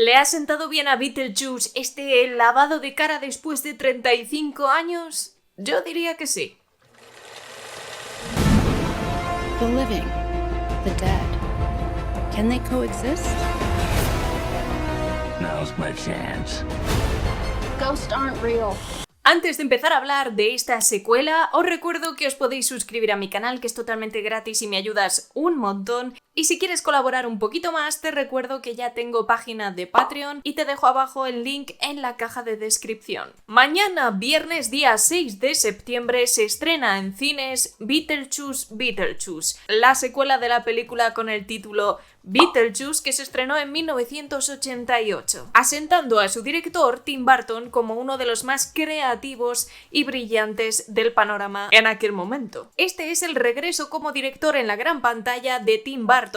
¿Le ha sentado bien a Beetlejuice este lavado de cara después de 35 años? Yo diría que sí. The living, the dead. Can they coexist? Now's my chance. Ghosts aren't real. Antes de empezar a hablar de esta secuela, os recuerdo que os podéis suscribir a mi canal, que es totalmente gratis y me ayudas un montón. Y si quieres colaborar un poquito más, te recuerdo que ya tengo página de Patreon y te dejo abajo el link en la caja de descripción. Mañana, viernes día 6 de septiembre, se estrena en cines Beetlejuice, la secuela de la película con el título Beetlejuice, que se estrenó en 1988, asentando a su director Tim Burton como uno de los más creativos y brillantes del panorama en aquel momento. Este es el regreso como director en la gran pantalla de Tim Burton,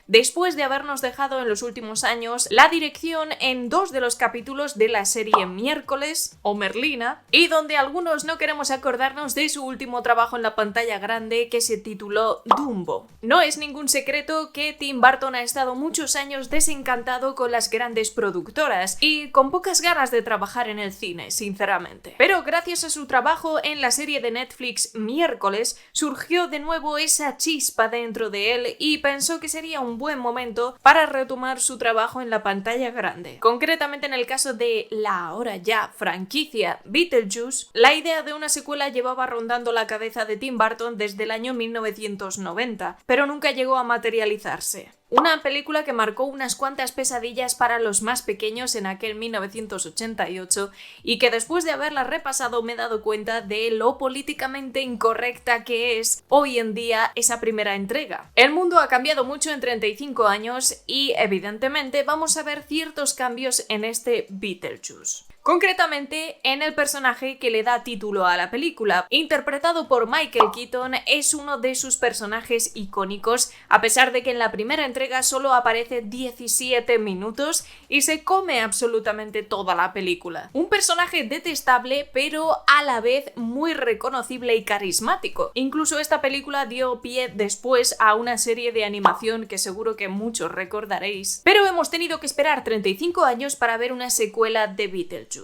después de habernos dejado en los últimos años la dirección en 2 de los capítulos de la serie Miércoles o Merlina, y donde algunos no queremos acordarnos de su último trabajo en la pantalla grande, que se tituló Dumbo. No es ningún secreto que Tim Burton ha estado muchos años desencantado con las grandes productoras y con pocas ganas de trabajar en el cine, sinceramente. Pero gracias a su trabajo en la serie de Netflix Miércoles, surgió de nuevo esa chispa dentro de él y pensó que sería un buen momento para retomar su trabajo en la pantalla grande. Concretamente en el caso de la ahora ya franquicia Beetlejuice, la idea de una secuela llevaba rondando la cabeza de Tim Burton desde el año 1990, pero nunca llegó a materializarse. Una película que marcó unas cuantas pesadillas para los más pequeños en aquel 1988 y que después de haberla repasado me he dado cuenta de lo políticamente incorrecta que es hoy en día esa primera entrega. El mundo ha cambiado mucho en 35 años y evidentemente vamos a ver ciertos cambios en este Beetlejuice. Concretamente, en el personaje que le da título a la película, interpretado por Michael Keaton, es uno de sus personajes icónicos, a pesar de que en la primera entrega solo aparece 17 minutos y se come absolutamente toda la película. Un personaje detestable, pero a la vez muy reconocible y carismático. Incluso esta película dio pie después a una serie de animación que seguro que muchos recordaréis, pero hemos tenido que esperar 35 años para ver una secuela de Beetlejuice.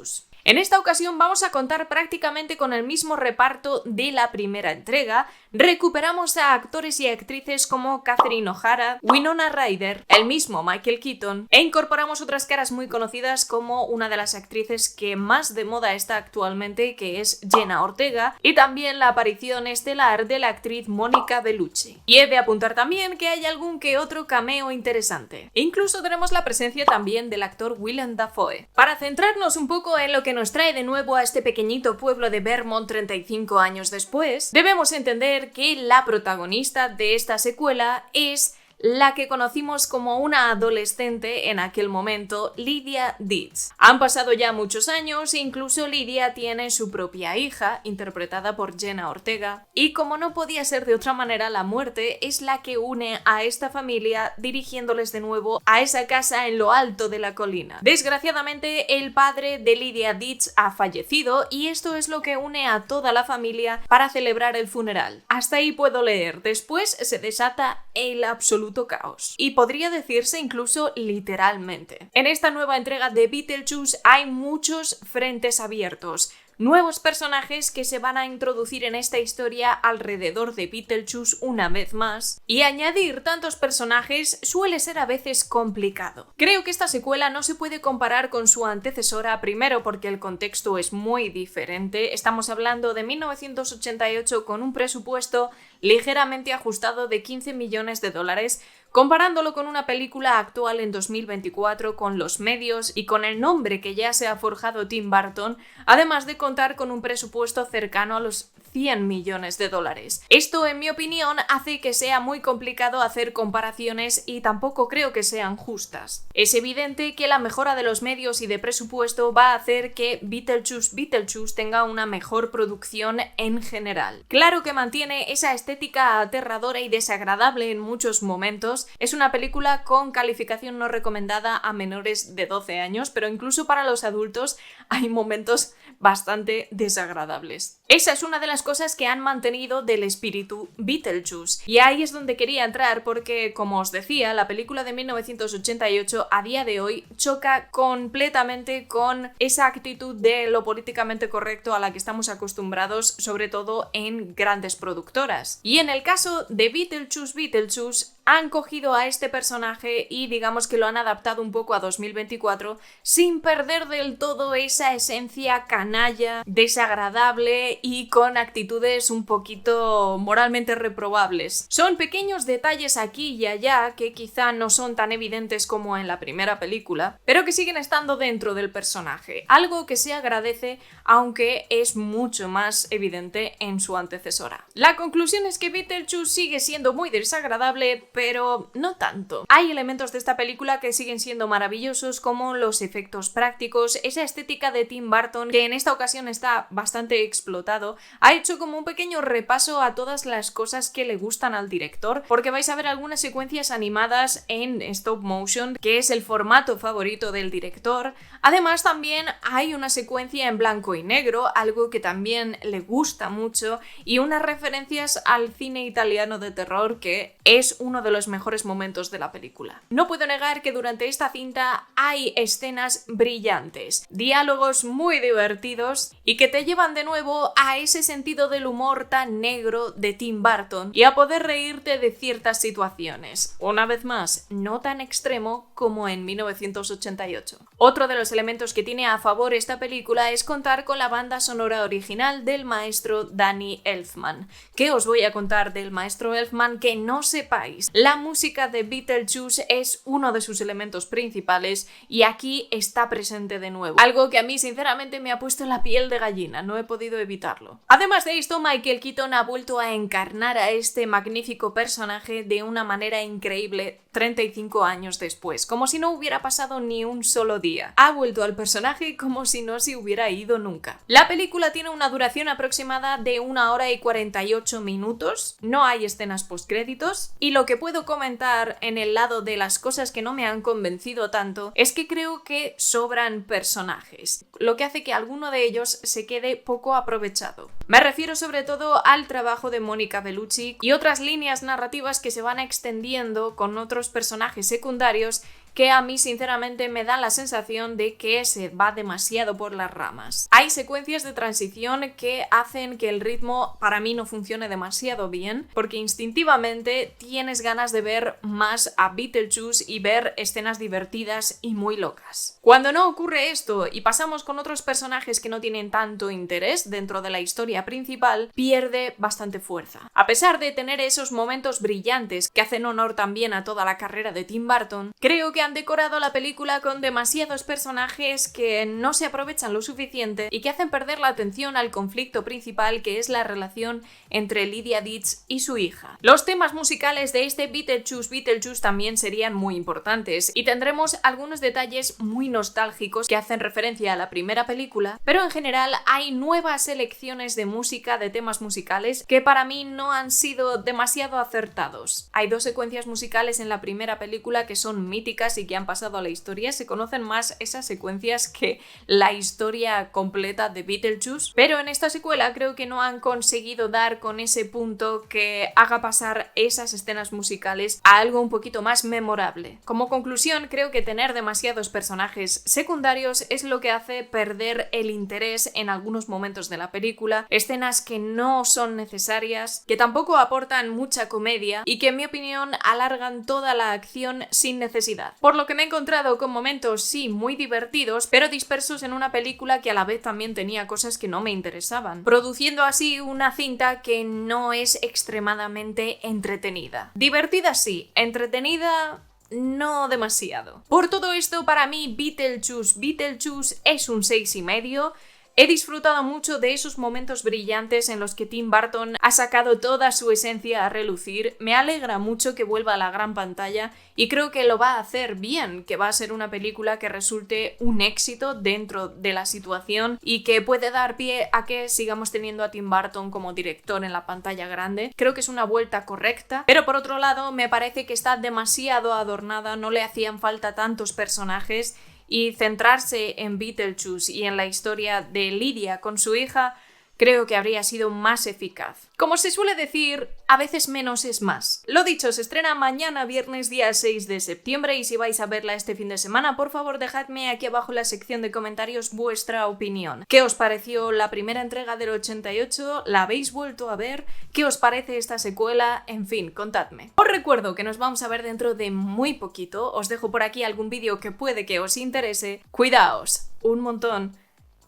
En esta ocasión vamos a contar prácticamente con el mismo reparto de la primera entrega. Recuperamos a actores y actrices como Catherine O'Hara, Winona Ryder, el mismo Michael Keaton, e incorporamos otras caras muy conocidas como una de las actrices que más de moda está actualmente, que es Jenna Ortega, y también la aparición estelar de la actriz Mónica Bellucci. Y he de apuntar también que hay algún que otro cameo interesante. Incluso tenemos la presencia también del actor Willem Dafoe. Para centrarnos un poco en lo que nos trae de nuevo a este pequeñito pueblo de Vermont 35 años después, debemos entender que la protagonista de esta secuela es la que conocimos como una adolescente en aquel momento, Lydia Deetz. Han pasado ya muchos años e incluso Lydia tiene su propia hija, interpretada por Jenna Ortega, y como no podía ser de otra manera, la muerte es la que une a esta familia, dirigiéndoles de nuevo a esa casa en lo alto de la colina. Desgraciadamente, el padre de Lydia Deetz ha fallecido y esto es lo que une a toda la familia para celebrar el funeral. Hasta ahí puedo leer. Después se desata el absoluto caos. Y podría decirse incluso literalmente. En esta nueva entrega de Beetlejuice hay muchos frentes abiertos. Nuevos personajes que se van a introducir en esta historia alrededor de Beetlejuice una vez más, y añadir tantos personajes suele ser a veces complicado. Creo que esta secuela no se puede comparar con su antecesora, primero porque el contexto es muy diferente. Estamos hablando de 1988 con un presupuesto ligeramente ajustado de 15 millones de dólares, comparándolo con una película actual en 2024 con los medios y con el nombre que ya se ha forjado Tim Burton, además de contar con un presupuesto cercano a los 100 millones de dólares. Esto, en mi opinión, hace que sea muy complicado hacer comparaciones y tampoco creo que sean justas. Es evidente que la mejora de los medios y de presupuesto va a hacer que Beetlejuice tenga una mejor producción en general. Claro que mantiene esa estética estética aterradora y desagradable en muchos momentos. Es una película con calificación no recomendada a menores de 12 años, pero incluso para los adultos hay momentos bastante desagradables. Esa es una de las cosas que han mantenido del espíritu Beetlejuice. Y ahí es donde quería entrar porque, como os decía, la película de 1988 a día de hoy choca completamente con esa actitud de lo políticamente correcto a la que estamos acostumbrados, sobre todo en grandes productoras. Y en el caso de Beetlejuice, han cogido a este personaje y digamos que lo han adaptado un poco a 2024 sin perder del todo esa esencia canalla, desagradable y con actitudes un poquito moralmente reprobables. Son pequeños detalles aquí y allá que quizá no son tan evidentes como en la primera película, pero que siguen estando dentro del personaje, algo que se agradece aunque es mucho más evidente en su antecesora. La conclusión es que Beetlejuice sigue siendo muy desagradable, pero no tanto. Hay elementos de esta película que siguen siendo maravillosos, como los efectos prácticos, esa estética de Tim Burton, que en esta ocasión está bastante explotado. Ha hecho como un pequeño repaso a todas las cosas que le gustan al director, porque vais a ver algunas secuencias animadas en stop motion, que es el formato favorito del director. Además, también hay una secuencia en blanco y negro, algo que también le gusta mucho, y unas referencias al cine italiano de terror, que es uno de los mejores momentos de la película. No puedo negar que durante esta cinta hay escenas brillantes, diálogos muy divertidos y que te llevan de nuevo a ese sentido del humor tan negro de Tim Burton y a poder reírte de ciertas situaciones. Una vez más, no tan extremo como en 1988. Otro de los elementos que tiene a favor esta película es contar con la banda sonora original del maestro Danny Elfman. ¿Qué os voy a contar del maestro Elfman que no sepáis? La música de Beetlejuice es uno de sus elementos principales y aquí está presente de nuevo. Algo que a mí sinceramente me ha puesto la piel de gallina, no he podido evitarlo. Además de esto, Michael Keaton ha vuelto a encarnar a este magnífico personaje de una manera increíble 35 años después, como si no hubiera pasado ni un solo día. Ha vuelto al personaje como si no se hubiera ido nunca. La película tiene una duración aproximada de 1 hora y 48 minutos, no hay escenas postcréditos, y lo que puedo comentar en el lado de las cosas que no me han convencido tanto es que creo que sobran personajes, lo que hace que alguno de ellos se quede poco aprovechado. Me refiero sobre todo al trabajo de Monica Bellucci y otras líneas narrativas que se van extendiendo con otros personajes secundarios que a mí sinceramente me da la sensación de que se va demasiado por las ramas. Hay secuencias de transición que hacen que el ritmo para mí no funcione demasiado bien, porque instintivamente tienes ganas de ver más a Beetlejuice y ver escenas divertidas y muy locas. Cuando no ocurre esto y pasamos con otros personajes que no tienen tanto interés dentro de la historia principal, pierde bastante fuerza. A pesar de tener esos momentos brillantes que hacen honor también a toda la carrera de Tim Burton, creo que han decorado la película con demasiados personajes que no se aprovechan lo suficiente y que hacen perder la atención al conflicto principal, que es la relación entre Lydia Deetz y su hija. Los temas musicales de este Beetlejuice también serían muy importantes y tendremos algunos detalles muy nostálgicos que hacen referencia a la primera película, pero en general hay nuevas selecciones de música, de temas musicales, que para mí no han sido demasiado acertados. Hay 2 secuencias musicales en la primera película que son míticas y que han pasado a la historia. Se conocen más esas secuencias que la historia completa de Beetlejuice, pero en esta secuela creo que no han conseguido dar con ese punto que haga pasar esas escenas musicales a algo un poquito más memorable. Como conclusión, creo que tener demasiados personajes secundarios es lo que hace perder el interés en algunos momentos de la película, escenas que no son necesarias, que tampoco aportan mucha comedia y que en mi opinión alargan toda la acción sin necesidad. Por lo que me he encontrado con momentos sí muy divertidos, pero dispersos en una película que a la vez también tenía cosas que no me interesaban, produciendo así una cinta que no es extremadamente entretenida. Divertida sí, entretenida no demasiado. Por todo esto, para mí Beetlejuice es un 6,5. He disfrutado mucho de esos momentos brillantes en los que Tim Burton ha sacado toda su esencia a relucir. Me alegra mucho que vuelva a la gran pantalla y creo que lo va a hacer bien, que va a ser una película que resulte un éxito dentro de la situación y que puede dar pie a que sigamos teniendo a Tim Burton como director en la pantalla grande. Creo que es una vuelta correcta, pero por otro lado me parece que está demasiado adornada, no le hacían falta tantos personajes. Y centrarse en Beetlejuice y en la historia de Lydia con su hija, creo que habría sido más eficaz. Como se suele decir, a veces menos es más. Lo dicho, se estrena mañana viernes día 6 de septiembre y si vais a verla este fin de semana, por favor dejadme aquí abajo en la sección de comentarios vuestra opinión. ¿Qué os pareció la primera entrega del 88? ¿La habéis vuelto a ver? ¿Qué os parece esta secuela? En fin, contadme. Os recuerdo que nos vamos a ver dentro de muy poquito. Os dejo por aquí algún vídeo que puede que os interese. Cuidaos un montón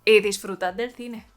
y disfrutad del cine.